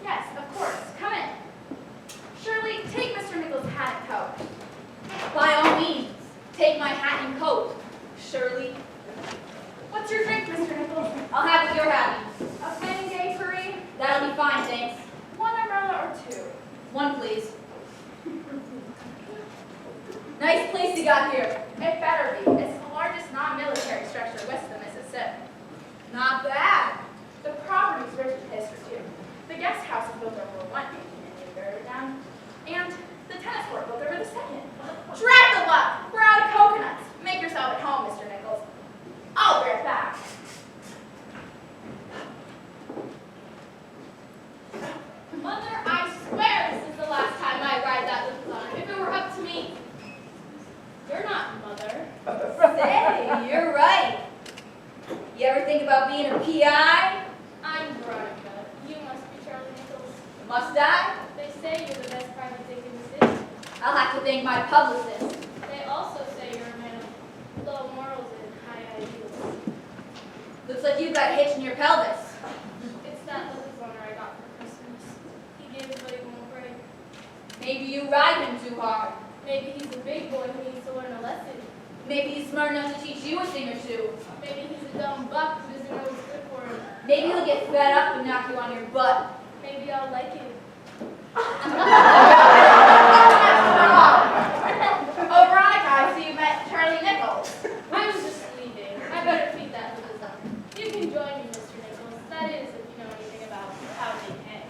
Yes, of course. Come in. Shirley, take Mr. Nichols' hat and coat. Take my hat and coat, Shirley. What's your drink, Mr. Nichols? I'll have what you're having. A plain gay curry? That'll be fine, thanks. One umbrella or two? One, please. Nice place you got here. It better be. It's the largest non-military structure west of the Mississippi. Not bad. The property's rich in history, too. The guest house was built over one and buried down, and the tennis court built over the second. Drat the luck! We're out of coconuts. Make yourself at home, Mr. Nichols. I'll be right back. Mother, I swear this is the last time I ride that little line. If it were up to me, you're not Mother. Say, you're right. You ever think about being a PI? I'm Veronica. You must be Charlie Nichols. Must I? They say you're the best private dick in the city. I'll have to thank my publicist. They also say you're a man of low morals and high ideals. Looks like you've got a hitch in your pelvis. It's that little runner I got for Christmas. He gave it, but he won't break. Maybe you ride him too hard. Maybe he's a big boy who needs to learn a lesson. Maybe he's smart enough to teach you a thing or two. Maybe he's a dumb buck who doesn't know what's good for him. Maybe he'll get fed up and knock you on your butt. Maybe I'll like him. Oh, Veronica, I see you met Charlie Nichols. I was just leaving. I better feed that little son. You can join me, Mr. Nichols. That is, if you know anything about how they hang.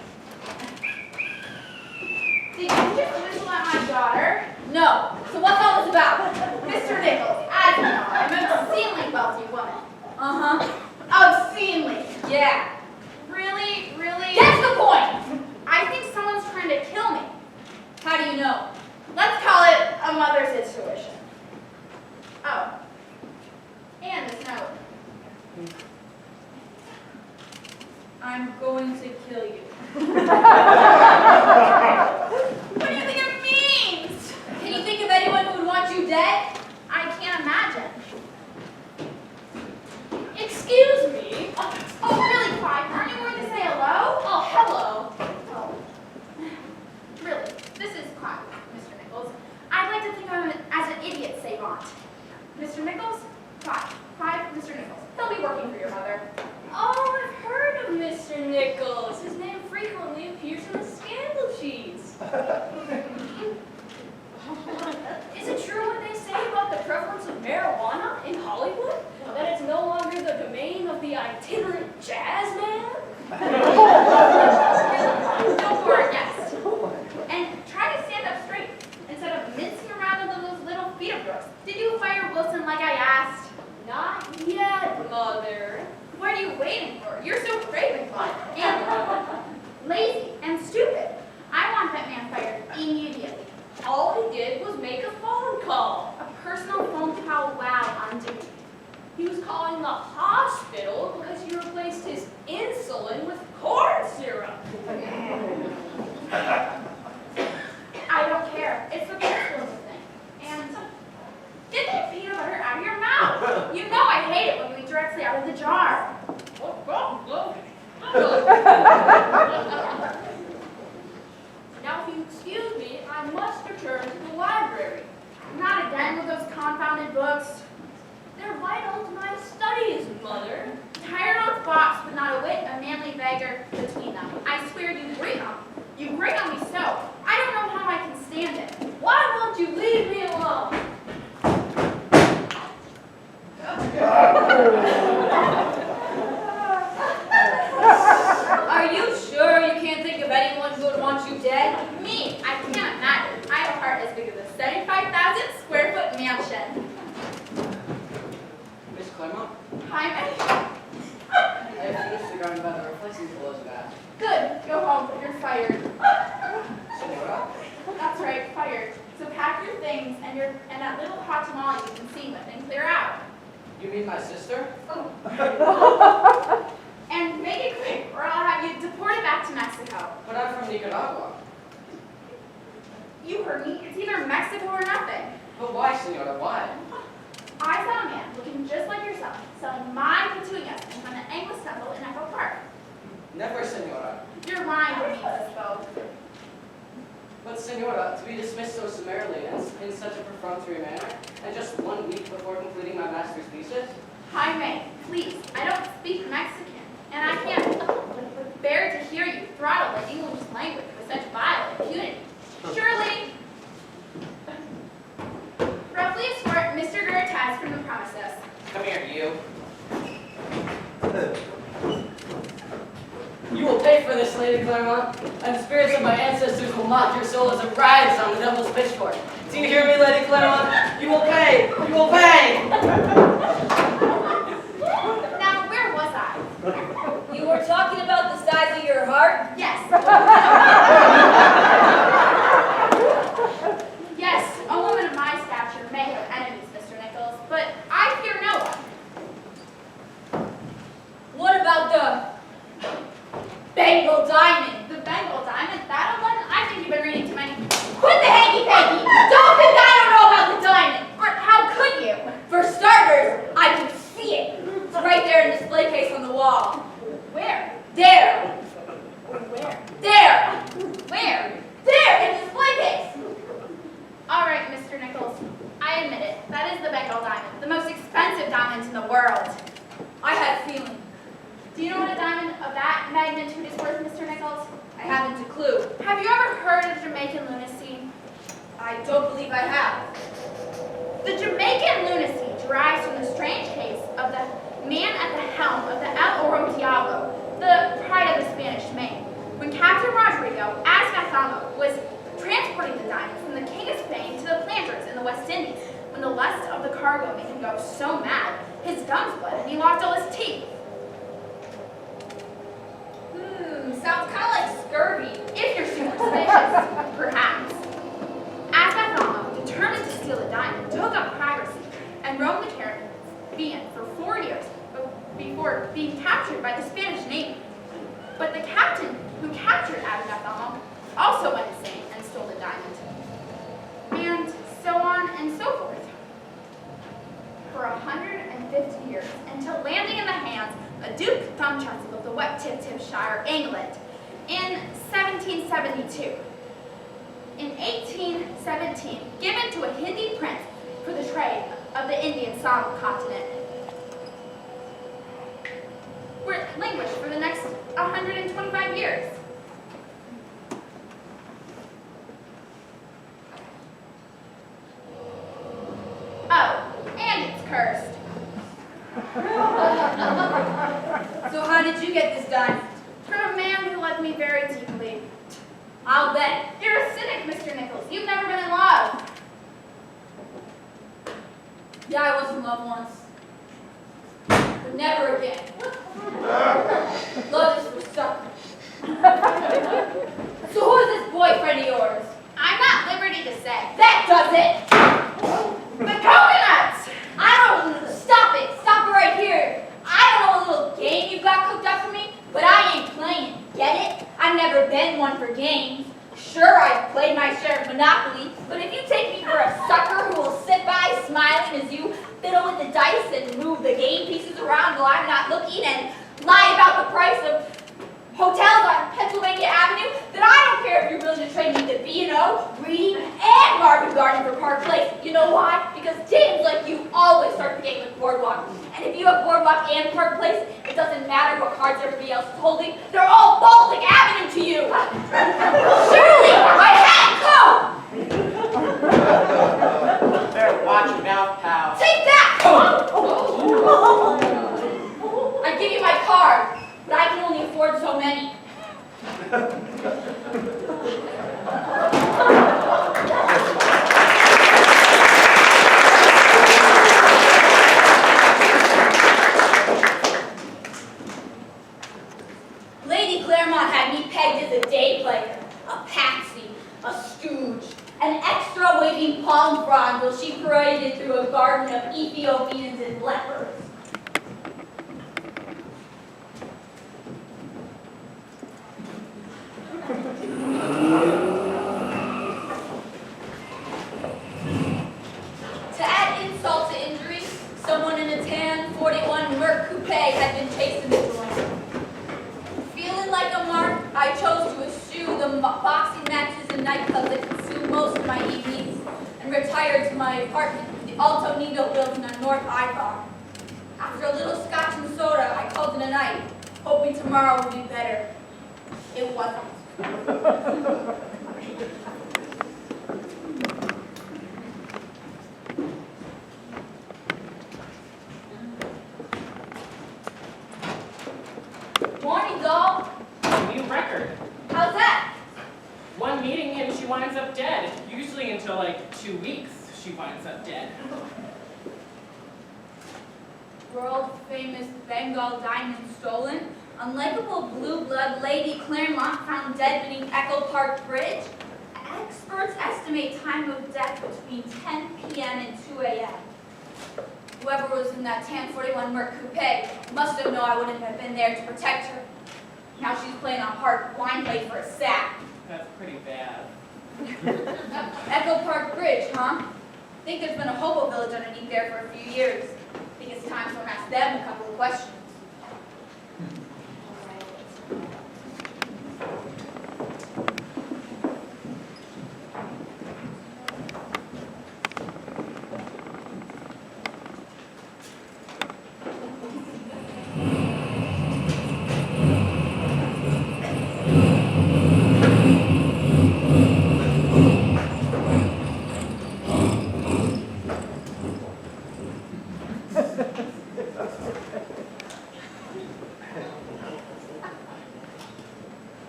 Did you just whistle at my daughter? No. So what's all this about? Mr. Nichols, as you know, I'm an obscenely wealthy woman. Uh-huh. Obscenely. Yeah. Really, really? That's the point. I think someone's trying to kill me. How do you know? Let's call it a mother's intuition. Oh. And this note. I'm going to kill you. What do you think it means? Can you think of anyone who would want you dead? I can't imagine. Excuse me. Oh, really, Clyde? Aren't you going to say hello? Oh, hello. Oh. Really, this is Clyde, Mr. Nichols. I'd like to think of him as an idiot savant. Mr. Nichols? Clyde. Clyde, Mr. Nichols. He'll be working for your mother. Oh, I've heard of Mr. Nichols. His name frequently appears in the scandal sheets. Is it true what they say about the prevalence of marijuana in Hollywood? That it's no longer the domain of the itinerant jazz man? Don't for our guest. And try to stand up straight instead of mincing around with those little feet of yours. Did you fire Wilson like I asked? Not yet, Mother. What are you waiting for? You're so craven, Clyde. And lazy and stupid. I want that man fired immediately. All he did was make a phone call. A personal phone call while on duty. He was calling the hospital because he replaced his insulin with corn syrup. I don't care. It's the principle thing. And get that peanut butter out of your mouth. You know I hate it when you eat directly out of the jar. Now, if you excuse me, I must return to the library. Not again with those confounded books. They're vital to my studies, Mother. Tired old fox, but not a whit of manly beggar between them. I swear you grate on me. You grate on me so. I don't know how I can stand it. Why won't you leave me alone? Are you sure you can't think of anyone who would want you dead? Me, I can't imagine. I have a heart as big as a 75,000 square foot mansion. Miss Claremont, Hi, I finished the garden by the replacing clothes bath. Good. Go home. You're fired. Senora, That's right, fired. So pack your things and that little hot tamale you can see with and clear out. you mean my sister? And make it quick, or I'll have you deported back to Mexico. But I'm from Nicaragua. You heard me. It's either Mexico or nothing. But why, Senora, why? I saw a man looking just like yourself selling my petunias in front of Angus Temple in Echo Park. Never, Senora. You're lying to me, Lisbo. But Senora, to be dismissed so summarily and in such a perfunctory manner, and just 1 week before completing my master's thesis? Jaime, please, I don't speak Mexican, and I can't bear to hear you throttle the English language with such vile impunity. Surely, roughly escort Mr. Gurtaz from the premises. Come here, you. You will pay for this, Lady Claremont, and the spirits of my ancestors will mock your soul as it writhes on the devil's pitchfork. Do you hear me, Lady Claremont? You will pay! You will pay! Now, where was I? You were talking about the size of your heart? Yes. Yes, a woman of my stature may have enemies, Mr. Nichols, but I fear no one. What about the Bengal diamond? The Bengal diamond, that one? I think you've been reading too many. Quit the hanky-panky! Don't think I don't know about the diamond! Or how could you? For starters, I can see it. It's right there in the display case on the wall. Where? There! Where? There! Where? There! In the display case! All right, Mr. Nichols, I admit it. That is the Bengal diamond, the most expensive diamond in the world. I had a feeling. Do you know what a diamond of that magnitude is worth, Mr. Nichols? I haven't a clue. Have you ever heard of Jamaican lunacy? I don't believe I have. The Jamaican lunacy derives from the strange case of the man at the helm of the El Oro Diablo, the pride of the Spanish Main. When Captain Rodrigo Azcathamo was transporting the diamond from the King of Spain to the planters in the West Indies, when the lust of the cargo made him go so mad, his gums bled and he lost all his teeth. Sounds kind of like scurvy. If you're superstitious, perhaps. Azcathamo, determined to steal the diamond, took up piracy and roamed the Caribbean for 4 years before being captured by the Spanish Navy. But the captain who captured Azcathamo also went insane and stole the diamond. And so on and so forth. For 150 years, until landing in the hands of Duke Thumchassie of the Wet-Tip-Tip Shire, England, in 1772. In 1817, given to a Hindi prince for the trade of the Indian subcontinent, were languished for the next 125 years. Oh, and it's cursed. So how did you get this diamond? From a man who loved me very deeply. I'll bet. You're a cynic, Mr. Nichols. You've never been in love. Yeah, I was in love once. But never again. Love is for suckers. So who is this boyfriend of yours? I'm not at liberty to say. That does it! The coconuts! I don't, stop it! Stop it right here! I don't know what little game you've got cooked up for me, but I ain't playing. Get it? I've never been one for games. Sure, I've played my share of Monopoly, but if you take me for a sucker who will sit by smiling as you fiddle with the dice and move the game pieces around while I'm not looking and lie about the price of hotels on Pennsylvania Avenue, then I don't care if you're willing to trade me the B&O, Reading, and Marvin Garden for Park Place. You know why? Because dames like you always start the game with Boardwalk. And if you have Boardwalk and Park Place, it doesn't matter what cards everybody else is holding. They're all Baltic Avenue to you. Surely, my hat and coat! Better watch your mouth, pal. Take that! I give you my card, but I can only afford so many. Lady Claremont had me pegged as a day player, a patsy, a stooge, an extra waving palm frond while she paraded through a garden of Ethiopians and lepers. To add insult to injury, someone in a tan 41 Merc Coupe had been chased in the joint. Feeling like a mark, I chose to eschew the boxing matches and nightclubs that my evenings and retired to my apartment in the Alto Nido building on North Ivar. After a little scotch and soda, I called it a night, hoping tomorrow would be better. It wasn't. Morning, doll. New record. How's that? One meeting and she winds up dead. Usually until like 2 weeks, she winds up dead. World-famous Bengal diamond stolen. Unlikable blue blood Lady Claremont found dead beneath Echo Park Bridge. Experts estimate time of death between 10 p.m. and 2 a.m. Whoever was in that tan 41 Merc Coupe must have known I wouldn't have been there to protect her. Now she's playing a hard wine play for a sack. That's pretty bad. Echo Park Bridge, huh? Think there's been a hobo village underneath there for a few years. Think it's time to ask them a couple of questions.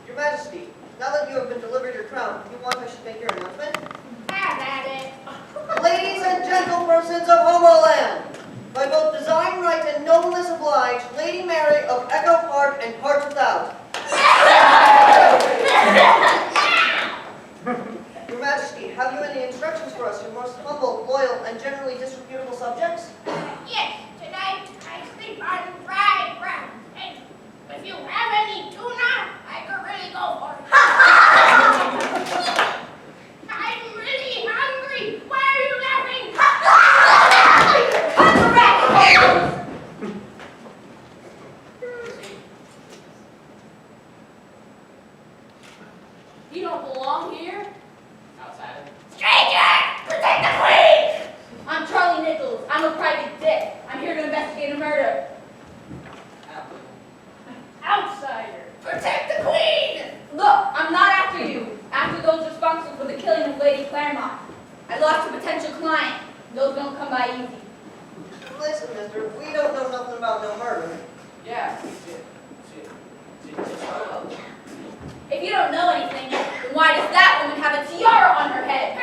Your Majesty, now that you have been delivered your crown, you want I should make your announcement? Have at it. Ladies and gentle persons of Homoland, by both design right and nobleness obliged, Lady Mary of Echo Park and parts without. Your Majesty, have you any instructions for us, your most humble, loyal, and generally disreputable subjects? Yes, tonight I sleep on fried ground. And if you have any tuna, I could really go for it. I'm really hungry. Why are you laughing? You don't belong here. Outside. Stranger, protect the queen! I'm Charlie Nichols. I'm a private dick. I'm here to investigate a murder. Outsider. Protect the queen! Look, I'm not after you. After those responsible for the killing of Lady Claremont. I lost a potential client. Those don't come by easy. Listen, mister, we don't know nothing about no murder. Yeah. If you don't know anything, then why does that woman have a tiara on her head?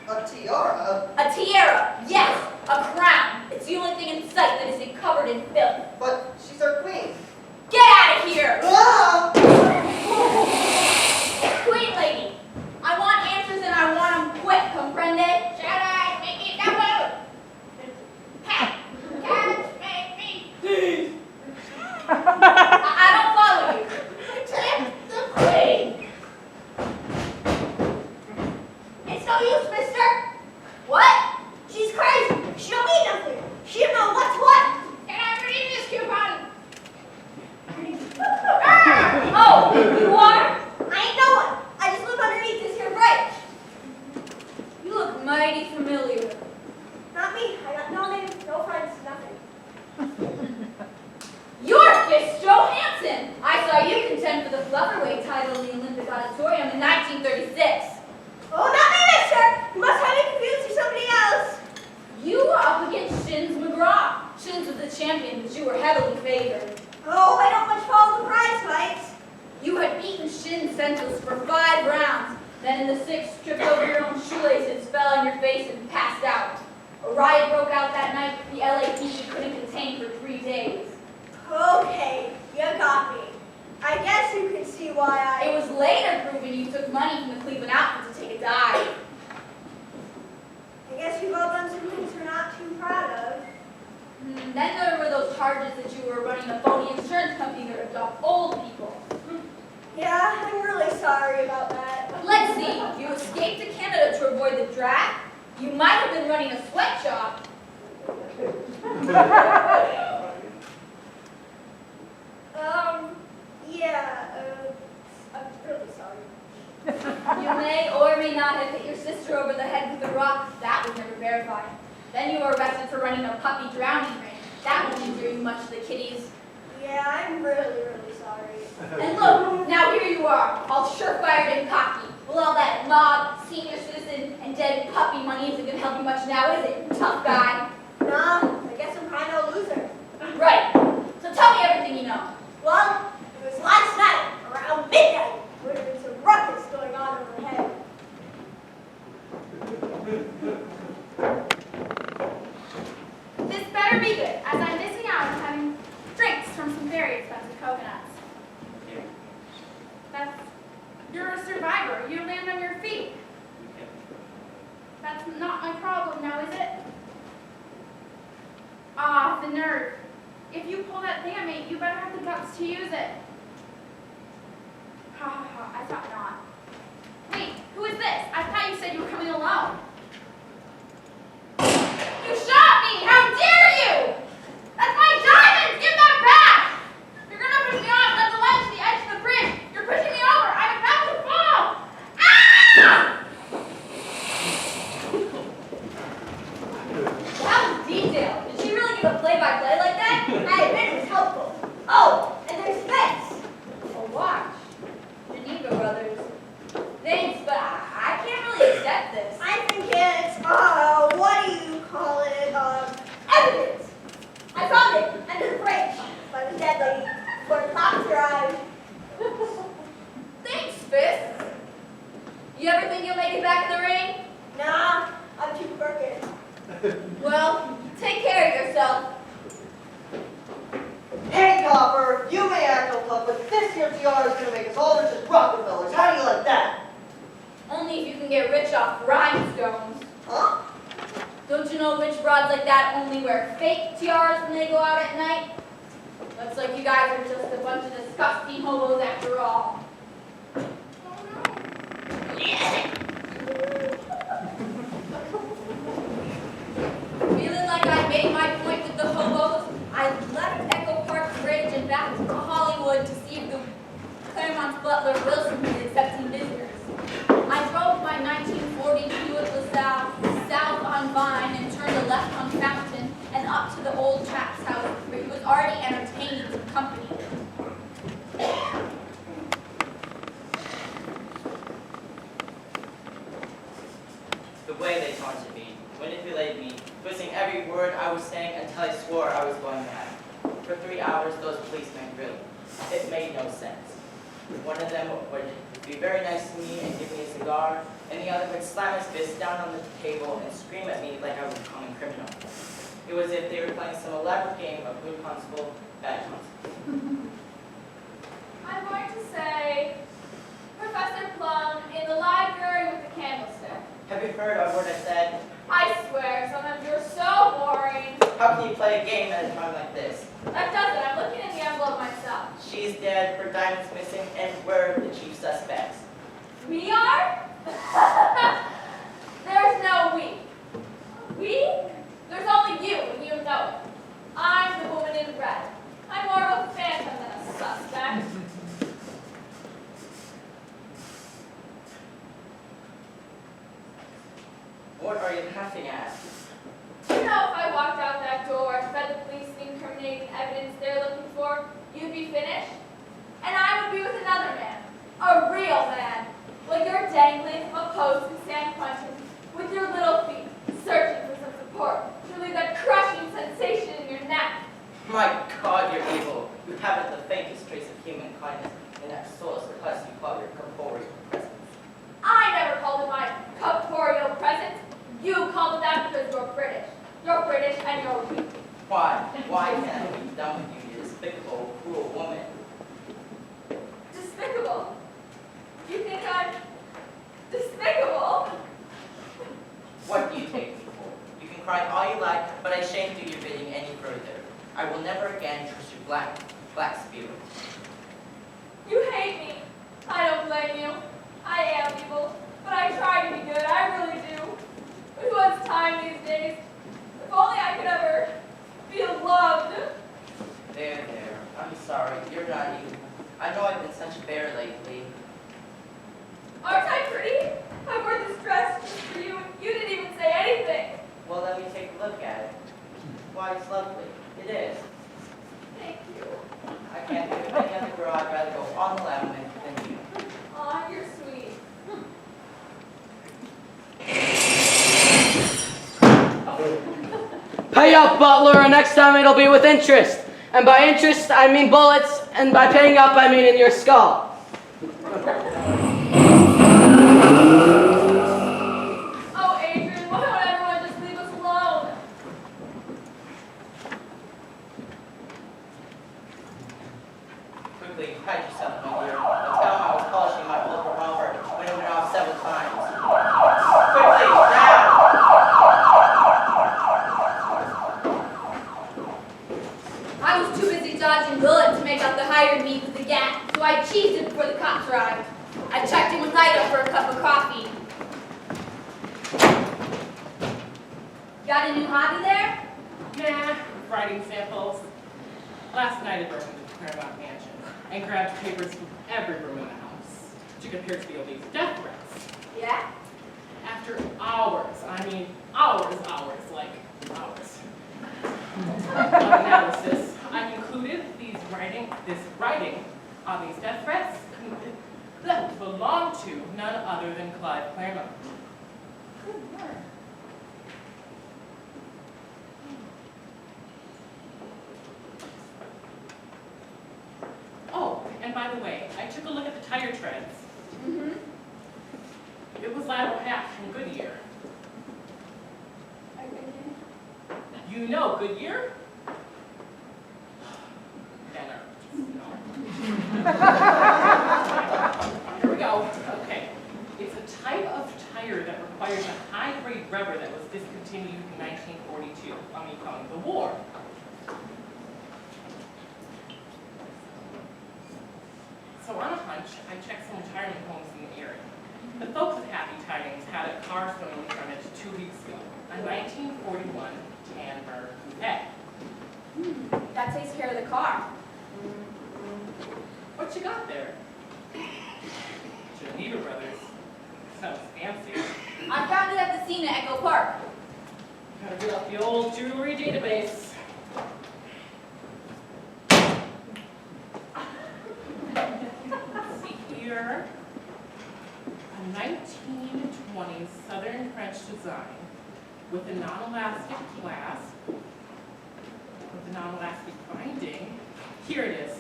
A tiara? A tiara, yes, a crown. It's the only thing in sight that isn't covered in filth. But she's our queen. Get out of here! Ah! Queen lady, I want answers and I want them quick, comprende? Shall I make it double? Ha! Can't make me. I don't follow you. Protect the queen! It's no use, mister. What? She's crazy. She don't mean nothing. She don't know what's what. Can I redeem this coupon? Oh, you are? I ain't no one. I just live underneath this here bridge. You look mighty familiar. Not me. I got no name, no friends, nothing. You're Fist Johansson. I saw you contend for the flutterweight title in the Olympic Auditorium in 1936. Oh, not me, mister. You must have me confused with somebody else. You were up against Shins McGraw. Shins was the champion, but you were heavily favored. Oh, I don't much follow the prize fights. You had beaten Shin senseless for 5 rounds. Then in the 6th, tripped over your own shoelaces, fell on your face, and passed out. A riot broke out that night the LAPD couldn't contain for 3 days. Okay, you got me. I guess you can see why It was later proven you took money from the Cleveland outfit to take a dive. I guess we've all done some things we're not too proud of. Then there were those charges that you were running a phony insurance company that ripped off old people. Yeah, I'm really sorry about that. Let's see, you escaped to Canada to avoid the draft. You might have been running a sweatshop. I'm really sorry. You may or may not have hit your sister over the terrified. Then you were arrested for running a puppy drowning ring. That won't injure you much, the kitties. Yeah, I'm really sorry. And look, now here you are, all sure-fired and cocky. Well, all that mob, senior citizen, and dead puppy money isn't going to help you much now, is it, tough guy? Nah, I guess I'm kind of a loser. Right. So tell me everything you know. Well, it was last night, around midnight, where there was a ruckus going on overhead. This better be good, as I'm missing out on having drinks from some very expensive coconuts. You're a survivor. You land on your feet. That's not my problem now, is it? Ah, the nerve. If you pull that thing at me, you better have the guts to use it. Ha ha ha, I thought not. Wait, who is this? I thought you said you were coming alone. You shot me! How dare you! That's my diamonds! Give that back! You're gonna push me off like the ledge to the edge of the bridge. You're pushing me over. I'm about to fall. Ah! That was detailed. Did she really give a play-by-play like that? I admit it was helpful. Oh, and there's Spence. A watch. Geneva Brothers. Thanks, but I can't really accept this. I think it's, what do you call it? Evidence. I found it under the fridge by the dead lady where the cops arrived. Thanks, Fist. You ever think you'll make it back in the ring? Nah, I'm too crooked. Well, take care of yourself. Hey, Copper, you may act all tough, but this here tiara is going to make us all rich as Rockefellers. How do you like that? Only if you can get rich off rhinestones. Huh? Don't you know rich broads like that only wear fake tiaras when they go out at night? Looks like you guys are just a bunch of disgusting hobos after all. Feeling like I made my point with the hobos, I left Echo Park Bridge and back to Hollywood to see if the Claremont's Butler Wilson was accepting visitors. I drove my 1940 Buick LaSalle south on Vine and turned a left on Fountain and up to the old chap's house where he was already entertaining some company. The way they taunted me, manipulated me, twisting every word I was saying until I swore I was going mad. For 3 hours, those policemen grilled. It made no sense. One of them would be very nice to me and give me a cigar, and the other would slam his fist down on the table and scream at me like I was a common criminal. It was as if they were playing some elaborate game of good constable, bad constable. I'm going to say Professor Plum in the library with the candlestick. Have you heard a word I said? I swear, sometimes you're so boring. How can you play a game at a time like this? That does it. I'm looking in the envelope myself. She's dead, her diamond's missing, and we're the chief suspects. We are? There's no we. We? There's only you, and you know it. I'm the woman in red. I'm more of a phantom than a suspect. What are you laughing at? You know, if I walked out that door and fed the police the incriminating evidence they're looking for, you'd be finished. And I would be with another man. A real man. Like you're dangling from a post in San Quentin with your little feet, searching for some support to relieve that crushing sensation in your neck. My God, you're evil. You haven't the faintest trace of human kindness in that soulless husk you call your corporeal presence. I never called it my corporeal presence. You called it that because you're British. You're British and you're weak. Why? Why can't I be done with you, you despicable, cruel woman? Despicable. You think I'm despicable? What do you take me for? You can cry all you like, but I shan't do your bidding any further. I will never again trust your black spirit. You hate me. I don't blame you. I am evil, but I try to be good. I really do. But who has time these days? If only I could ever feel loved. There. I'm sorry. You're not evil. I know I've been such a bear lately. Aren't I pretty? I wore this dress just for you, and you didn't even say anything. Well, it's lovely. It is. Thank you. I can't think of any other girl I'd rather go on the lam with than you. Aw, you're sweet. Pay up, butler, and next time it'll be with interest. And by interest, I mean bullets, and by paying up, I mean in your skull. Oh, Adrian, why don't everyone just leave us alone? Quickly, hide yourself, my dear. Don't tell him I was polishing my old revolver when it went off several times. Quickly, down! I was too busy dodging bullets to make out the hired me with the gat, so I cheesed it before the cops arrived. I checked in with Ida for a cup of coffee. Got a new hobby there? Nah, writing samples. Last night I broke into the Claremont mansion and grabbed papers from every room in the house to compare to the elite's death threats. Yeah? After hours, I mean hours, like hours, of analysis, I concluded this writing on these death threats belonged to none other than Clive Claremont. Good work. Oh, and by the way, I took a look at the tire treads. Mm-hmm. It was lateral half from Goodyear. You know Goodyear? Benner. No. Here we go. Okay. It's a type of tire that requires a high-grade rubber that was discontinued in 1942 on the account of the war. So on a hunch, I checked some retirement homes in the area. The folks at Happy Tidings had a car stolen from it 2 weeks ago, a 1941 Tanner Coupe. That takes care of the car. What you got there? Geneva Brothers. Sounds fancy. I found it at the scene at Echo Park. Gotta get out the old jewelry database. Let's see here. A 1920s Southern French design with a non-elastic clasp, with a non-elastic binding. Here it is.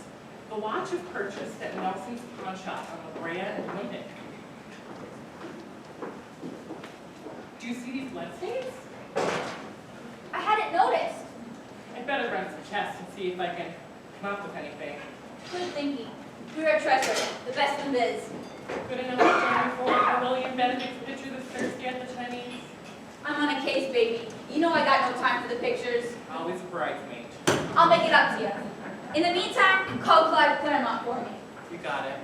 The watch was purchased at Nelson's Pawn Shop on La Brea and Olympic. Do you see these blood stains? I hadn't noticed. I'd better run some tests and see if I can come up with anything. Good thinking. You're a treasure, the best in biz. Good enough to join for William Benedict's picture this Thursday at the Chinese. I'm on a case, baby. You know I got no time for the pictures. Always a bridesmaid. I'll make it up to you. In the meantime, call Clive Claremont for me. You got it.